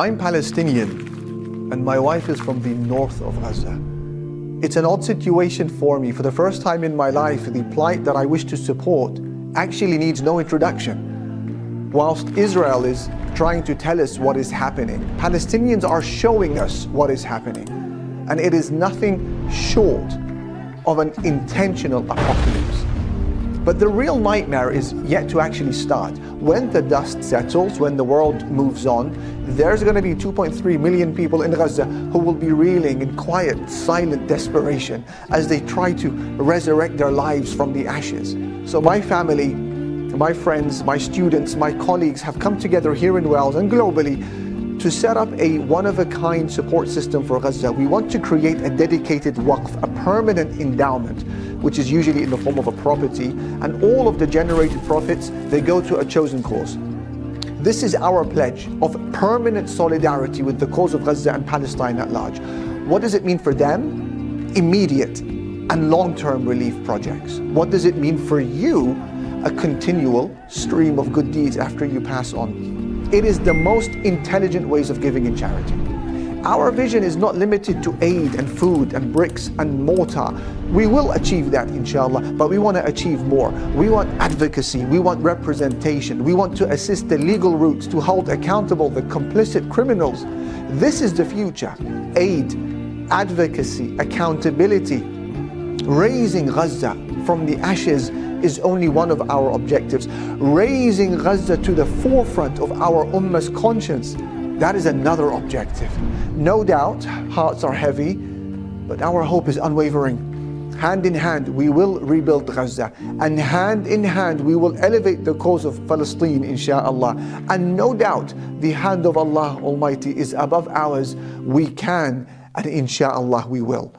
I'm Palestinian and my wife is from the north of Gaza. It's an odd situation for me. For the first time in my life, the plight that I wish to support actually needs no introduction. Whilst Israel is trying to tell us what is happening, Palestinians are showing us what is happening. And it is nothing short of an intentional apocalypse. But the real nightmare is yet to actually start. When the dust settles, when the world moves on, there's going to be 2.3 million people in Gaza who will be reeling in quiet, silent desperation as they try to resurrect their lives from the ashes. So my family, my friends, my students, my colleagues have come together here in Wales and globally to set up a one-of-a-kind support system for Gaza. We want to create a dedicated Waqf, a permanent endowment, which is usually in the form of a property, and all of the generated profits, they go to a chosen cause. This is our pledge of permanent solidarity with the cause of Gaza and Palestine at large. What does it mean for them? Immediate and long-term relief projects. What does it mean for you? A continual stream of good deeds after you pass on. It is the most intelligent ways of giving in charity. Our vision is not limited to aid and food and bricks and mortar. We will achieve that, inshallah, but we want to achieve more. We want advocacy, we want representation, we want to assist the legal routes to hold accountable the complicit criminals. This is the future. Aid, advocacy, accountability. Raising Gaza from the ashes is only one of our objectives. Raising Gaza to the forefront of our ummah's conscience, that is another objective. No doubt, hearts are heavy, but our hope is unwavering. Hand in hand, we will rebuild Gaza, and hand in hand, we will elevate the cause of Palestine, insha'Allah. And no doubt, the hand of Allah Almighty is above ours. We can, and insha'Allah we will.